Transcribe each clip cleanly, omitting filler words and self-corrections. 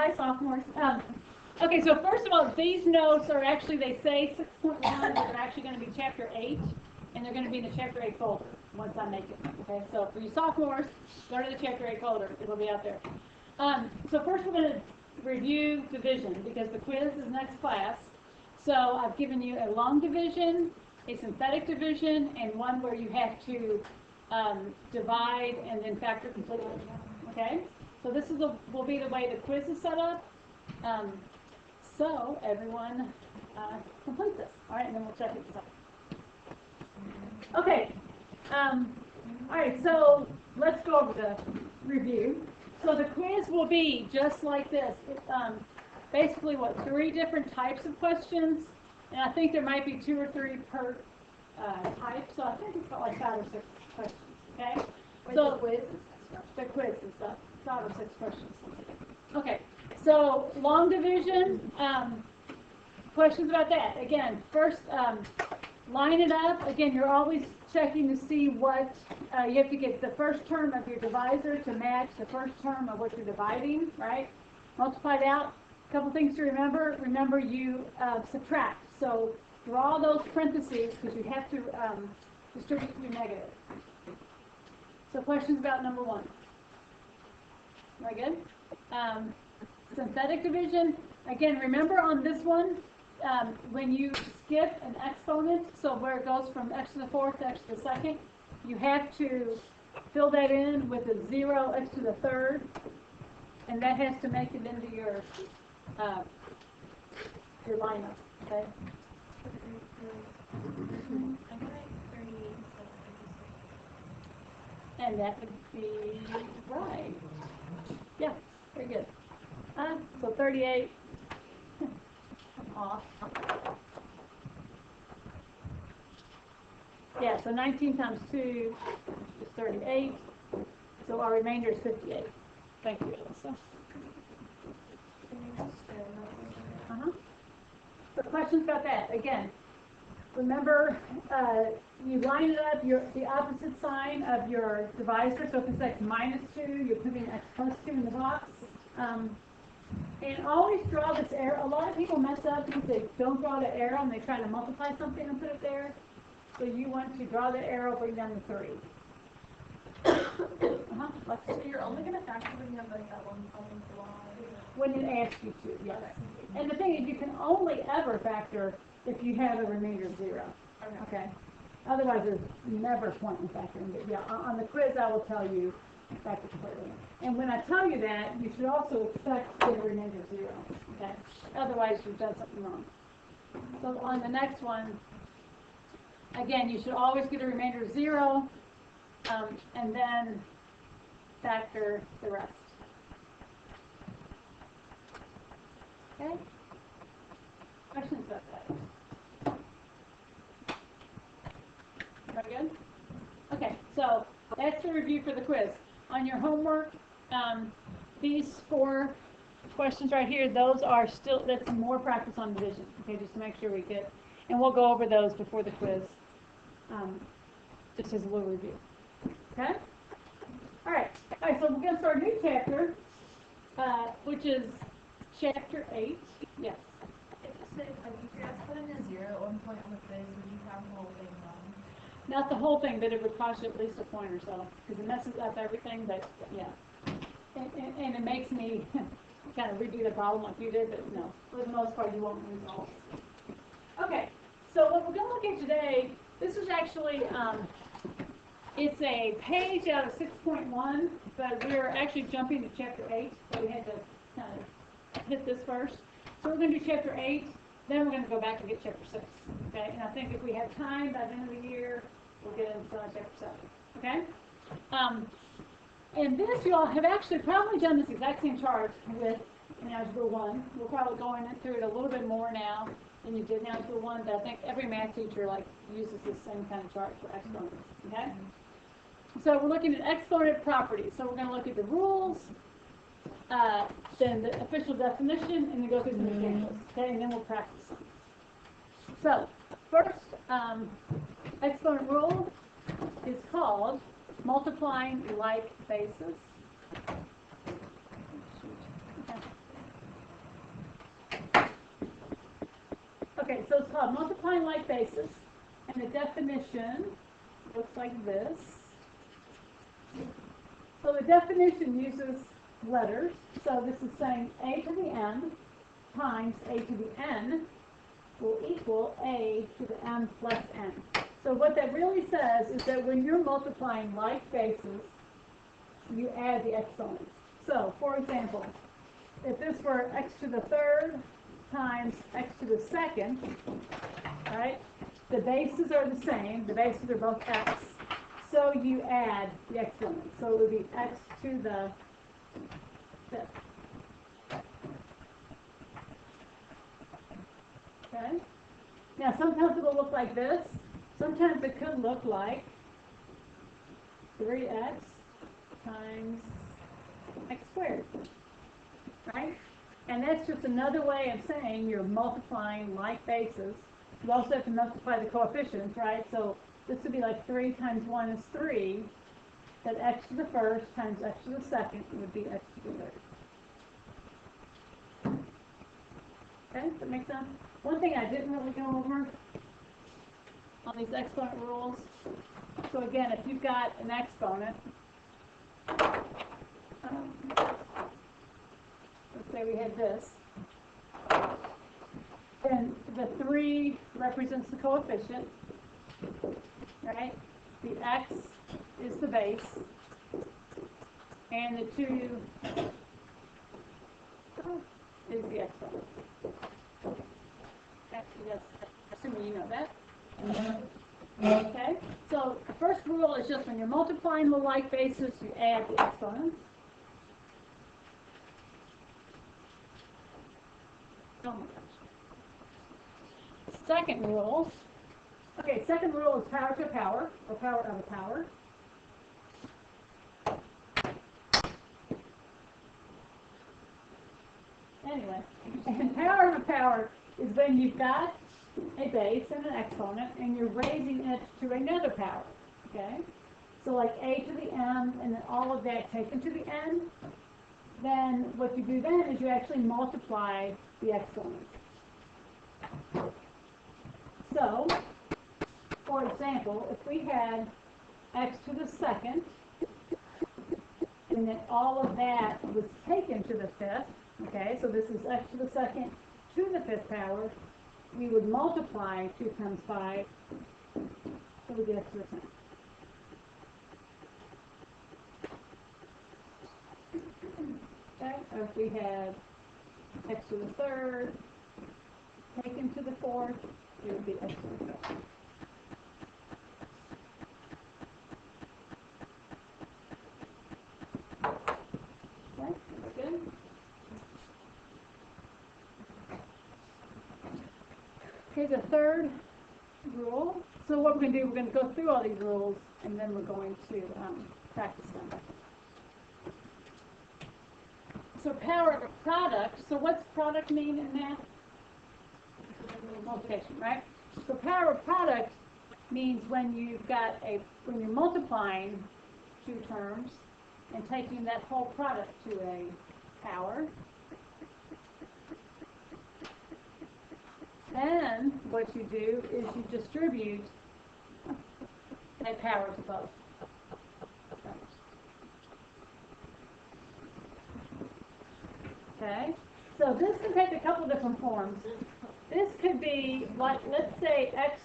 Hi, sophomores. Okay, so first of all, these notes are actually, they say 6.1, but they're actually going to be Chapter 8, and they're going to be in the Chapter 8 folder once I make it. Okay, so for you sophomores, go to the Chapter 8 folder. It'll be out there. So first we're going to review division, because the quiz is next class. So I've given you a long division, a synthetic division, and one where you have to divide and then factor completely. Okay? So this is will be the way the quiz is set up. So everyone complete this. All right, and then we'll check it out. Okay. All right, so let's go over the review. So the quiz will be just like this. Basically, what, 3 different types of questions, and I think there might be 2 or 3 per type. So I think it's got like 5 or 6 questions. Okay. So the quiz and stuff. 5 or 6 questions. Okay. So long division. Questions about that. Again, first line it up. Again, you're always checking to see what you have to get the first term of your divisor to match the first term of what you're dividing, right? Multiply it out. A couple things to remember. Remember, you subtract. So draw those parentheses because you have to distribute your negative. So questions about number 1. Very good. Synthetic division. Again, remember on this one, when you skip an exponent, so where it goes from x to the 4th to x to the 2nd, you have to fill that in with a 0 x to the 3rd, and that has to make it into your lineup. Okay. And that would be right. Yeah, very good. So 38. Off. Yeah, so 19 times 2 is 38. So our remainder is 58. Thank you, Alyssa. So questions about that? Again, remember, you line it up, the opposite sign of your divisor. So if it's x minus 2, you're putting x plus 2 in the box. And always draw this arrow. A lot of people mess up because they don't draw the arrow and they try to multiply something and put it there. So you want to draw the arrow, bring down the 3. So you're only going to factor when you have like that one column below. When it asks you to, yes. And the thing is, you can only ever factor if you have a remainder of 0. Okay. Otherwise, there's never point in factoring. But yeah, on the quiz, I will tell you factor completely. And when I tell you that, you should also expect to get a remainder of 0. Okay. Otherwise, you've done something wrong. So on the next one, again, you should always get a remainder of 0, and then factor the rest. Okay? Questions about that? Very good? Okay, so that's the review for the quiz. On your homework, these 4 questions right here, those are still, that's more practice on division. Okay, just to make sure we get, and we'll go over those before the quiz, just as a little review. Okay? All right, so we're going to start a new chapter, which is chapter 8. Yes. If you're putting a 0 at one point on the quiz, would you have the whole thing wrong? Not the whole thing, but it would cost you at least a point or so, because it messes up everything, but yeah. And it makes me kind of redo the problem like you did, but no, for the most part, you won't lose all. Okay, so what we're going to look at today, this is actually, it's a page out of 6.1, but we're actually jumping to chapter 8, so we had to kind of hit this first. So we're going to do chapter 8, then we're going to go back and get chapter 6, okay? And I think if we have time by the end of the year, we'll get into chapter 7, okay? And this, you all have actually probably done this exact same chart with in Algebra 1. We're probably going through it a little bit more now than you did in Algebra 1, but I think every math teacher uses this same kind of chart for exponents, okay? So we're looking at exponent properties. So we're going to look at the rules, then the official definition, and then go through some examples, okay? And then we'll practice some. So first, exponent rule is called multiplying like bases. Okay. called multiplying like basis, and the definition looks like this. So the definition uses letters. So this is saying a to the n times a to the n will equal a to the m plus n. So what that really says is that when you're multiplying like bases, you add the exponents. So, for example, if this were x to the third times x to the second, right, the bases are the same. The bases are both x. So you add the exponent. So it would be x to the fifth. Okay? Now, sometimes it will look like this. Sometimes it could look like 3x times x squared, right? And that's just another way of saying you're multiplying like bases. You also have to multiply the coefficients, right? So this would be like 3 times 1 is 3. That x to the first times x to the second would be x to the third. Okay, does that make sense? One thing I didn't really go over on these exponent rules. So again, if you've got an exponent, let's say we had this, then the 3 represents the coefficient, right? The x is the base, and the 2 is the exponent. Actually, that's assuming you know that. Okay, so the first rule is just when you're multiplying the like bases, you add the exponents. Oh my gosh. Second rule. Okay, second rule is power to a power, or power of a power. Anyway, and power of a power is when you've got a base and an exponent, and you're raising it to another power, okay? So like a to the m, and then all of that taken to the n. Then what you do then is you actually multiply the exponent. So, for example, if we had x to the second, and then all of that was taken to the fifth, okay, so this is x to the second to the fifth power, we would multiply 2 times 5, so we get x to the 10. Okay, or if we had x to the third taken to the fourth, it would be x to the fifth. Okay, that's good. Okay, the third rule. So what we're going to do, we're going to go through all these rules, and then we're going to practice them. So power of a product. So what's product mean in math? Multiplication, right? So power of product means when when you're multiplying 2 terms and taking that whole product to a power. Then what you do is you distribute that power to both. Okay? So this can take a couple different forms. This could be like, let's say xy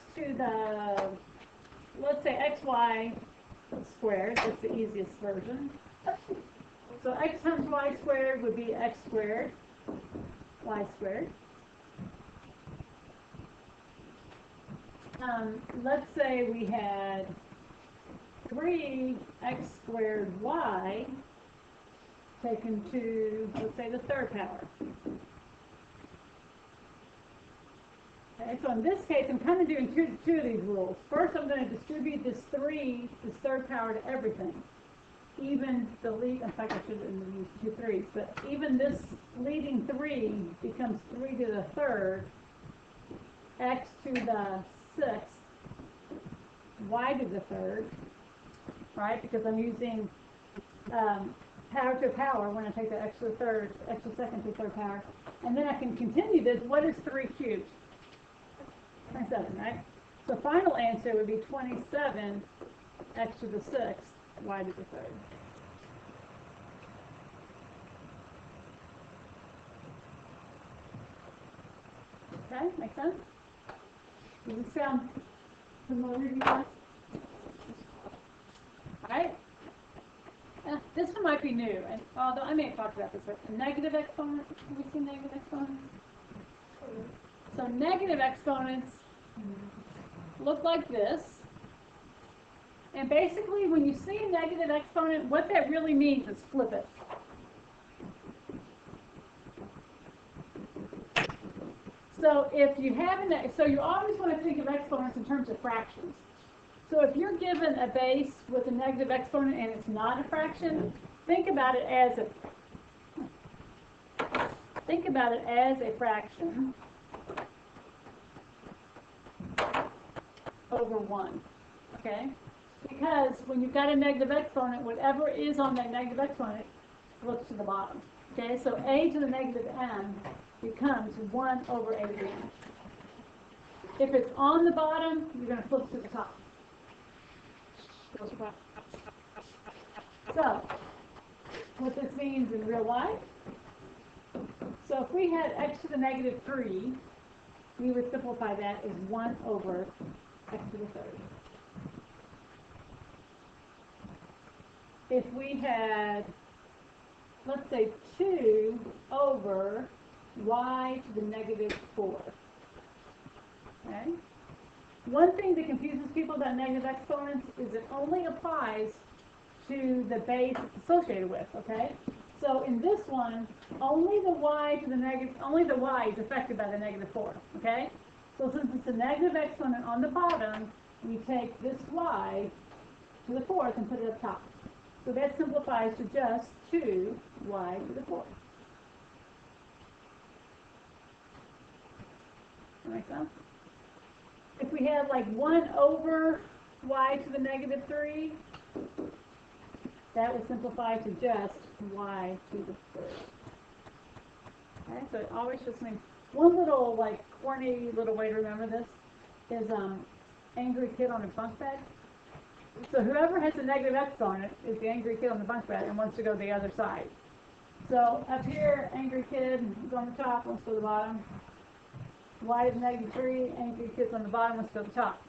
squared. That's the easiest version. So x times y squared would be x squared, y squared. Let's say we had 3x squared y taken to, let's say, the third power. Okay, so in this case, I'm kind of doing two of these rules. First, I'm going to distribute this third power to everything. Even the lead, in fact, I should have used 2 3s, but even this leading 3 becomes 3 to the third, x to the 6th, y to the third, right? Because I'm using power to power when I take the x to the third, x to the second to the third power. And then I can continue this. What is 3 cubed? 27, right? So final answer would be 27 x to the 6th y to the 3rd. Okay, make sense? Does it sound familiar to you guys? Alright? This one might be new, and although I may have talked about this, a negative exponent. Have we seen negative exponents? So negative exponents look like this. And basically, when you see a negative exponent, what that really means is flip it. So if you have so you always want to think of exponents in terms of fractions. So if you're given a base with a negative exponent and it's not a fraction, think about it as a fraction over 1. Okay? Because when you've got a negative exponent, whatever is on that negative exponent flips to the bottom. Okay, so a to the negative m becomes 1 over a to the m. If it's on the bottom, you're going to flip to the top. So, what this means in real life, so if we had x to the negative 3, we would simplify that as 1 over x to the 3rd. If we had, let's say, 2 over y to the negative 4. Okay? One thing that confuses people about negative exponents is it only applies to the base it's associated with, okay? So in this one, only the y is affected by the negative 4, okay? So since it's a negative exponent on the bottom, we take this y to the 4th and put it up top. So that simplifies to just 2y to the 4th. That make sense? If we had like 1 over y to the negative 3, that would simplify to just y to the 3rd. Okay, so it always just means one little like corny little way to remember this is angry kid on a bunk bed. So whoever has a negative exponent is the angry kid on the bunk bed and wants to go to the other side. So up here, angry kid is on the top, wants to go to the bottom. Y is negative 3, angry kid's on the bottom, wants to go to the top.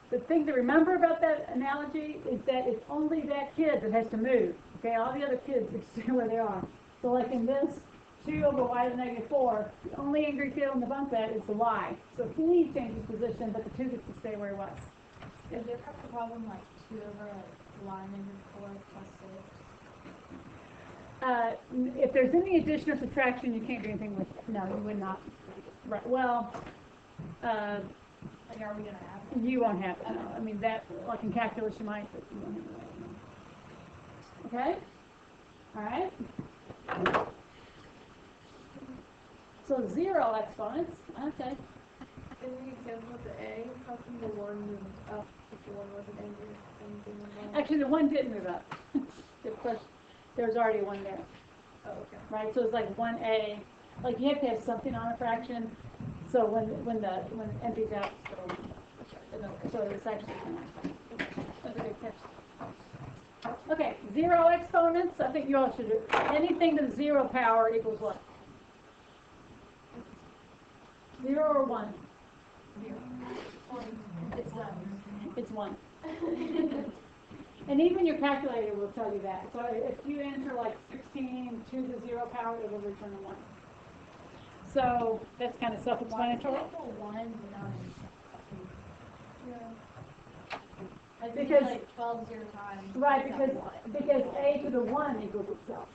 The thing to remember about that analogy is that it's only that kid that has to move. Okay, all the other kids stay where they are. So like in this, 2 over y to the negative 4, the only angry kid on the bunk bed is the y. So he changes position, but the 2 gets to stay where he was. Is there a problem like 2 over y negative 4 plus 6? If there's any addition or subtraction, you can't do anything with it. No, you would not. Right. Well, Like, are we going to have it? you won't have it. No. I mean, that, like in calculus, you might, but you won't have it. Okay? All right? So 0 exponents. Okay. In the example with the A, how come the 1 moved up if the 1 wasn't angry? Actually, the 1 didn't move up. There was already 1 there. Oh, okay. Right? So it's like 1A. Like you have to have something on a fraction. So when it empties out, so it's actually that's a good catch. Okay, 0 exponents. I think you all should do anything to the 0 power equals what? 0 or 1? 0. It's 1. It's 1. And even your calculator will tell you that. So if you enter like 16 to the 0 power, it will return a 1. So that's kind of self-explanatory. Because like 12 0 times. Right, because a to the 1 equals itself.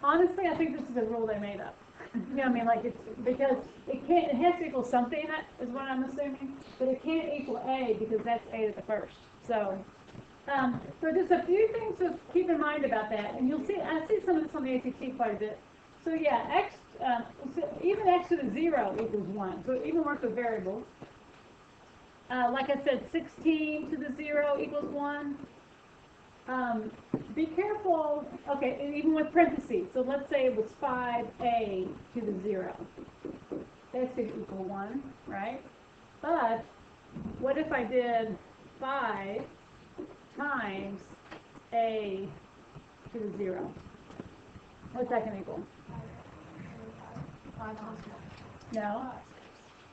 Honestly, I think this is a rule they made up. You know what I mean? Like it's because it has to equal something, is what I'm assuming, but it can't equal a because that's a to the 1st. So just a few things to keep in mind about that, and you'll see I see some of this on the ACT quite a bit. So yeah, even x to the 0 equals 1. So it even works with variables. Like I said, 16 to the 0 equals 1. Be careful, okay, even with parentheses. So let's say it was 5a to the 0. that's going to equal 1, right? But what if I did 5 times a to the 0? What's that going to equal? 5 times 1. No,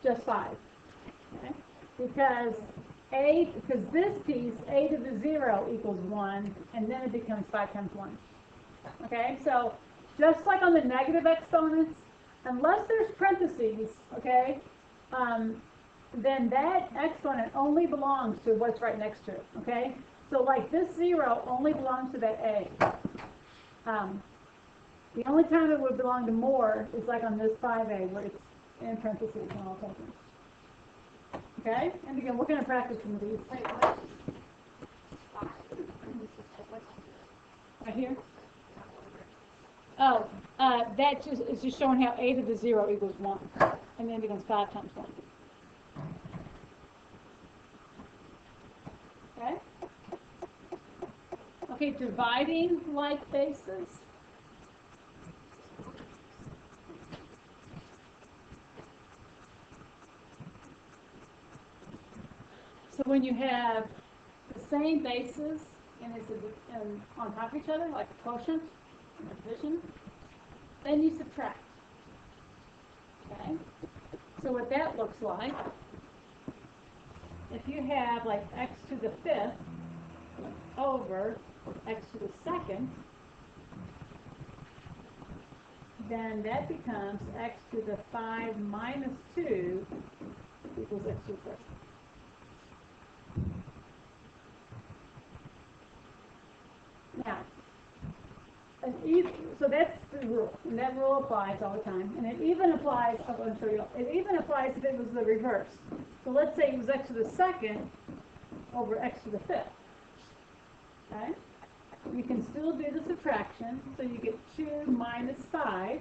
just 5. Okay? Because this piece, a to the 0 equals 1, and then it becomes 5 times 1. Okay, so just like on the negative exponents, unless there's parentheses, okay, then that exponent only belongs to what's right next to it, okay? So like this 0 only belongs to that a. The only time it would belong to more is like on this 5a where it's in parentheses and all taken. Okay? And again, we're going to practice some of these. Right here? Oh, that just is just showing how a to the 0 equals 1. And then it becomes 5 times 1. Okay? Okay, dividing like bases. So when you have the same bases and it's on top of each other, like a quotient and a division, then you subtract. Okay? So what that looks like, if you have like x to the 5th over x to the 2nd, then that becomes x to the 5 minus 2 equals x to the 1st. Now, so that's the rule, and that rule applies all the time. And it even applies, I'm going to show you, it even applies if it was the reverse. So let's say it was x to the 2nd over x to the 5th. Okay? You can still do the subtraction, so you get 2 minus 5,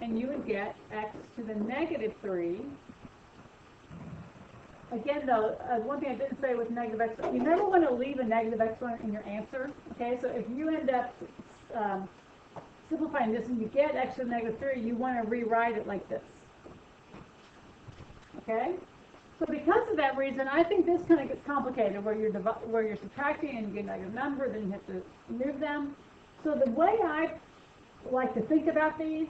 and you would get x to the negative 3. Again, though, one thing I didn't say with negative exponent, you never want to leave a negative exponent in your answer. Okay, so if you end up simplifying this and you get x to the negative 3, you want to rewrite it like this. Okay, so because of that reason, I think this kind of gets complicated where you're subtracting and you get a negative number, then you have to move them. So the way I like to think about these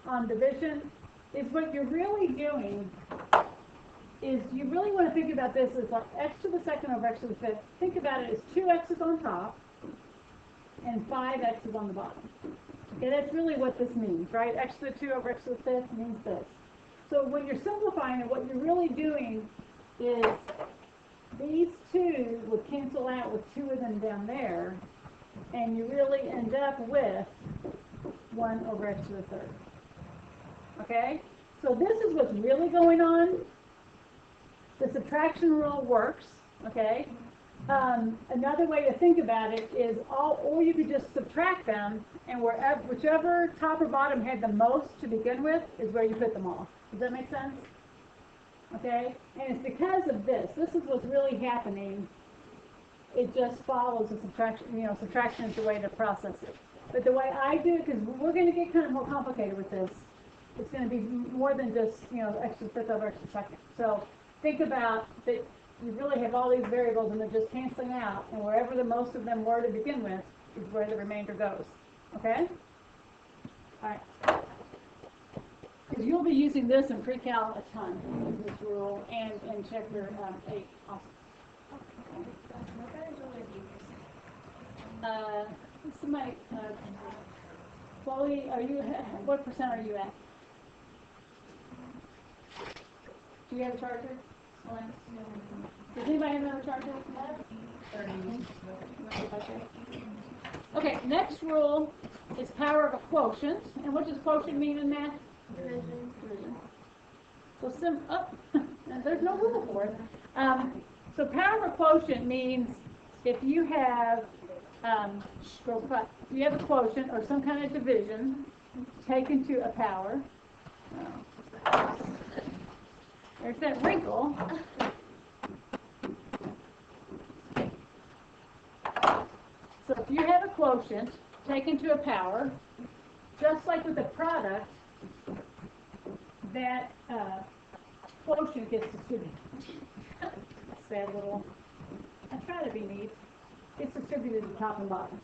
on division is what you're really doing is you really want to think about this as like x to the 2nd over x to the 5th. Think about it as 2 x's on top and 5 x's on the bottom. Okay, that's really what this means, right? X to the 2 over x to the 5th means this. So when you're simplifying it, what you're really doing is these 2 would cancel out with 2 of them down there, and you really end up with 1 over x to the 3rd. Okay? So this is what's really going on. The subtraction rule works, okay? Another way to think about it is or you could just subtract them, and whichever top or bottom had the most to begin with is where you put them all. Does that make sense? Okay? And it's because of this. This is what's really happening. It just follows the subtraction. Subtraction is the way to process it. But the way I do it, because we're going to get kind of more complicated with this, it's going to be more than just, x to the 5th over x to the 2nd. So think about that you really have all these variables and they're just canceling out, and wherever the most of them were to begin with is where the remainder goes. Okay? All right. Because you'll be using this in pre-cal a ton, this rule, and in chapter 8 also. Somebody, Chloe, what percent are you at? Do you have a charger? Does anybody have another charger? 30. Okay, next rule is power of a quotient. And what does quotient mean in math? Division. So there's no rule for it. So power of a quotient means if you have a quotient or some kind of division taken to a power. There's that wrinkle. So if you have a quotient taken to a power, just like with a product, that quotient gets distributed. Sad little, I try to be neat. It's distributed at the top and bottom.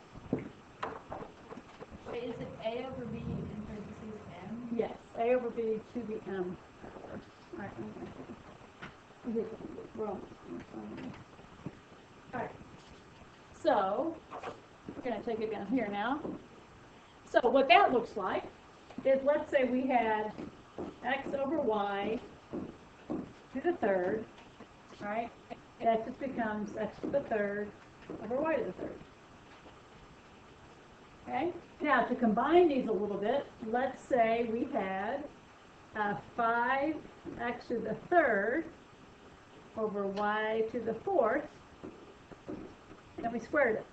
Wait, is it A over B in parentheses M? Yes, A over B to the M. Alright, Alright, so we're going to take it down here now. So what that looks like is, let's say we had x over y to the third, right? That just becomes x to the third over y to the third. Okay? Now, to combine these a little bit, let's say we had 5x to the third over y to the fourth, and we squared it.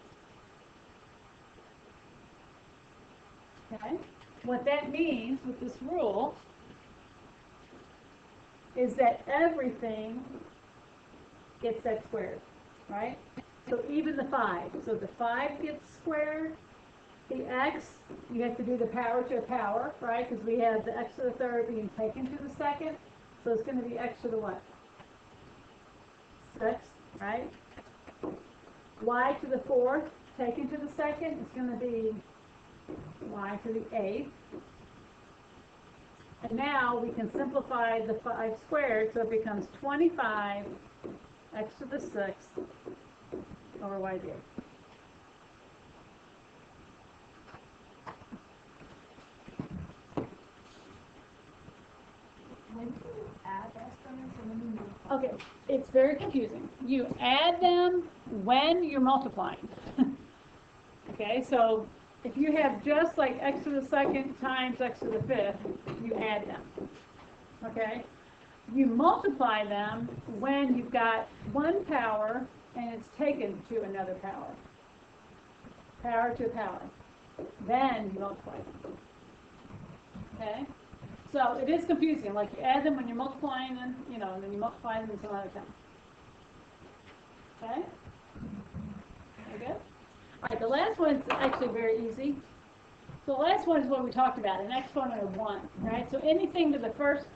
Okay? What that means with this rule is that everything gets x squared, right? So even the 5. So the 5 gets squared. The x, you have to do the power to a power, right? Because we have the x to the third being taken to the second. So it's going to be x to the what? 6, right? Y to the fourth taken to the second is going to be y to the eighth. And now we can simplify the 5 squared, so it becomes 25 x to the 6th over y to the 8th. When do you add exponents and when do you multiply? Okay, it's very confusing. You add them when you're multiplying. Okay, so if you have just like x to the second times x to the fifth, you add them. Okay? You multiply them when you've got one power and it's taken to another power. Power to a power. Then you multiply them. Okay? So it is confusing. Like you add them when you're multiplying them, you know, and then you multiply them some other time. Okay? Very good? All right, the last one's actually very easy. So the last one is what we talked about, an exponent of 1, right? So anything to the first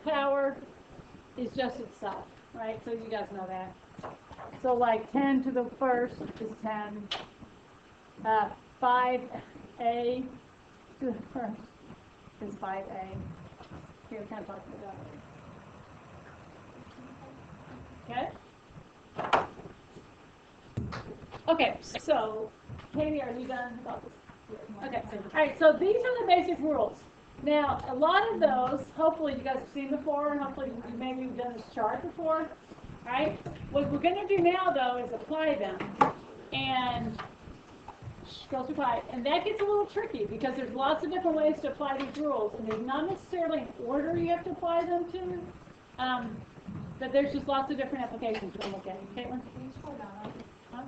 power is just itself, right? So you guys know that. So like 10 to the first is 10. 5a to the first is 5a. Here, we kind of talked about that. Okay? Okay, so, Katie, are you done about this? Okay, all right, so these are the basic rules. Now, a lot of those, hopefully you guys have seen before, and hopefully maybe you've done this chart before, all right? What we're going to do now, though, is apply them. And and that gets a little tricky because there's lots of different ways to apply these rules, and there's not necessarily an order you have to apply them to, but there's just lots of different applications you can look at. Caitlin? Huh?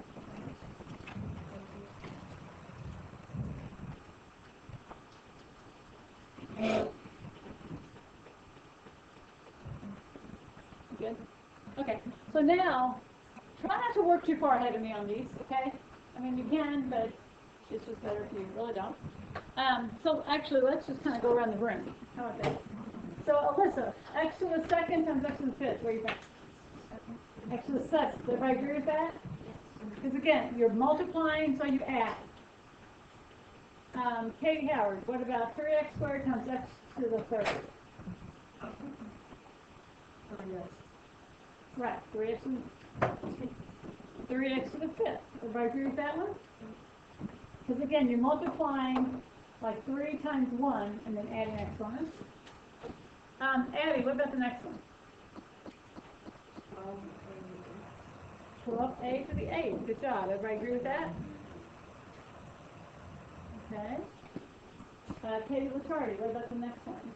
Good? Okay, so now, try not to work too far ahead of me on these, okay? I mean, you can, but it's just better if you really don't. So actually, let's just kind of go around the room. How about that? So Alyssa, x to the second times x to the fifth. Where are you at? X to the sixth. Everybody agree with that? Because again, you're multiplying, so you add. Katie Howard, what about 3x squared times x to the third? Right, 3x to the fifth. Everybody agree with that one? Because again, you're multiplying like 3 times 1 and then adding exponents. Abby, what about the next one? 12a to the 8th. Good job. Everybody agree with that? Okay. Katie Lichardi, what about the next one?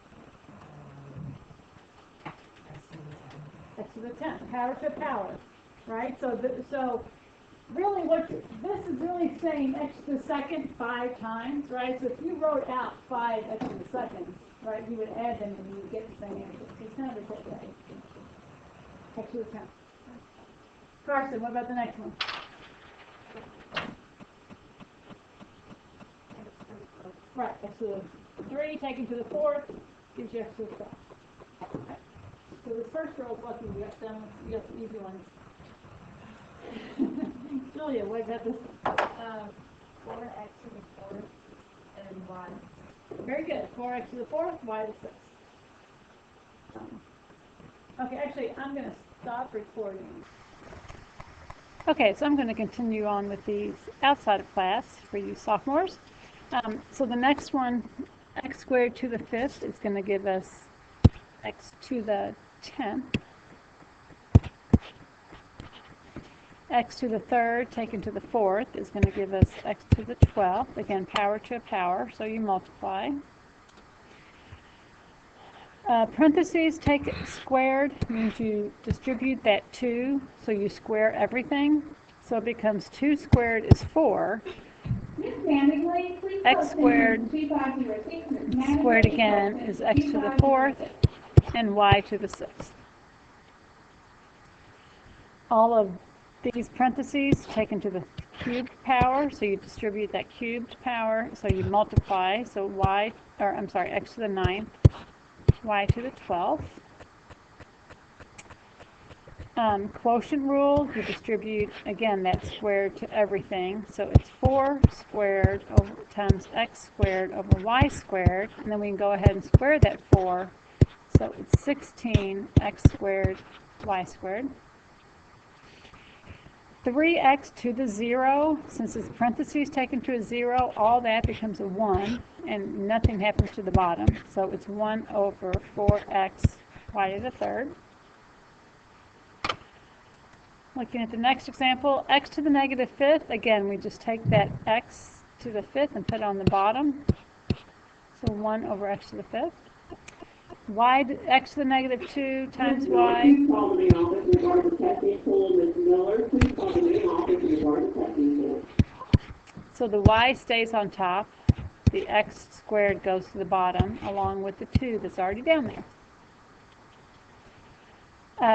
X to the 10th. Power to power. Right? So really this is really saying x to the second 5 times, right? So if you wrote out 5 x to the second, right, you would add them and you would get the same answer. So it's kind of a quick way. X to the 10th. Carson, what about the next one? Right, x to the 3 taken to the 4th gives you x to the 12th. Okay. So this first row is lucky you got some easy ones. Julia, what is that this? 4x to the 4th and y. Very good. 4x to the 4th, y to the 6th. Okay, actually, I'm going to stop recording. Okay, so I'm going to continue on with these outside of class for you sophomores. So the next one, x squared to the 5th, is going to give us x to the 10th. X to the 3rd taken to the 4th is going to give us x to the 12th. Again, power to a power, so you multiply. Parentheses take squared means you distribute that 2, so you square everything. So it becomes 2 squared is 4. X squared squared again is x to the 4th and y to the 6th. All of these parentheses taken to the cubed power, so you distribute that cubed power, so you multiply, so x to the 9th, y to the 12th. Quotient rule, you distribute, again, that squared to everything, so it's 4 squared times x squared over y squared, and then we can go ahead and square that 4, so it's 16 x squared y squared. 3x to the 0, since it's parentheses taken to a 0, all that becomes a 1, and nothing happens to the bottom. So it's 1 over 4x y to the 3rd. Looking at the next example, x to the negative 5th, again, we just take that x to the 5th and put it on the bottom. So 1 over x to the 5th. X to the negative 2 times y. Please call the main office in regard to testing pool. Ms. Miller, please call the main office in regard to testing pool. So the y stays on top. The x squared goes to the bottom, along with the 2 that's already down there.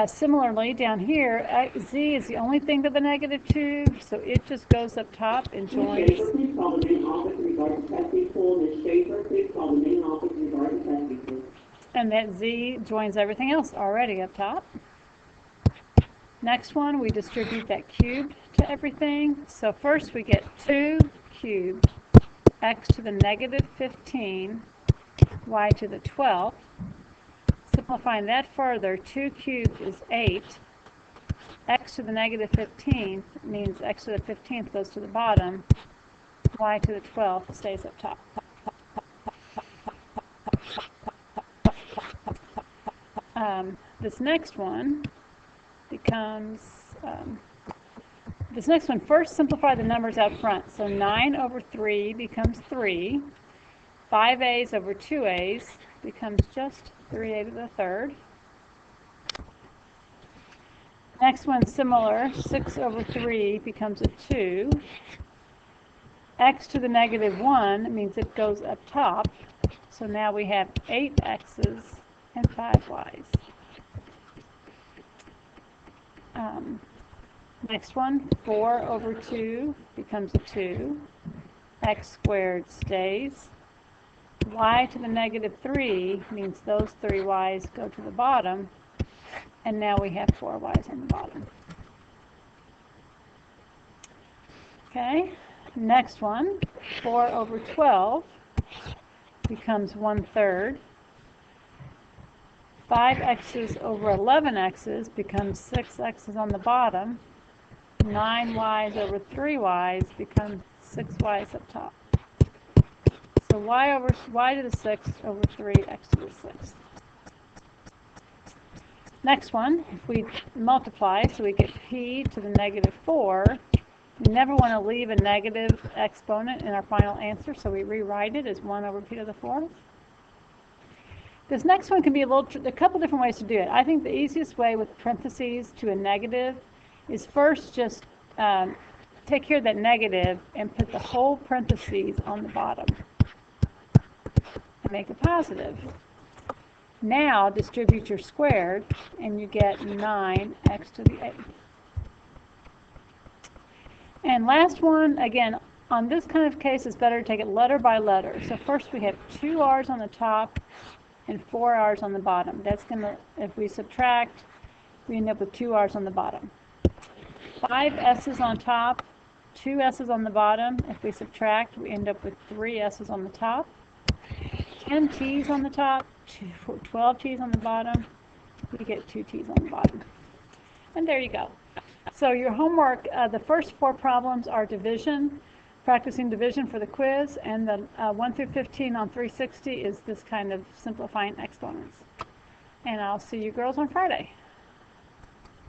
Similarly, down here, z is the only thing to the negative 2, so it just goes up top and joins. Ms. Schaefer, please call the main office in regard to testing pool. Ms. Schaefer, please call the main office in regard to testing pool. And that z joins everything else already up top. Next one, we distribute that cubed to everything. So first we get 2 cubed x to the negative 15 y to the 12th. Simplifying that further, 2 cubed is 8. X to the negative 15th means x to the 15th goes to the bottom. Y to the 12th stays up top. This next one becomes, first simplify the numbers out front. So 9 over 3 becomes 3. 5a's over 2a's becomes just 3a to the 3rd. Next one similar, 6 over 3 becomes a 2. X to the negative 1 means it goes up top. So now we have 8 x's and 5 y's. Next one, 4 over 2 becomes a 2. X squared stays. Y to the negative 3 means those 3 y's go to the bottom. And now we have 4 y's on the bottom. Okay, next one, 4 over 12 becomes 1/3. 5 x's over 11 x's becomes 6 x's on the bottom. 9 y's over 3 y's becomes 6 y's up top. So y to the 6th over 3x to the 6th. Next one, if we multiply, so we get p to the negative 4. We never want to leave a negative exponent in our final answer, so we rewrite it as 1 over p to the 4th. This next one can be a couple different ways to do it. I think the easiest way with parentheses to a negative is first just take care of that negative and put the whole parentheses on the bottom and make it positive. Now distribute your squared and you get 9x to the 8th. And last one, again, on this kind of case, it's better to take it letter by letter. So first we have 2 R's on the top and 4 R's on the bottom. That's going to, if we subtract, we end up with 2 R's on the bottom. 5 S's on top, 2 S's on the bottom. If we subtract, we end up with 3 S's on the top. 10 T's on the top, 12 T's on the bottom. We get 2 T's on the bottom. And there you go. So your homework, the first 4 problems are division, practicing division for the quiz, and the 1 through 15 on 360 is this kind of simplifying exponents. And I'll see you girls on Friday.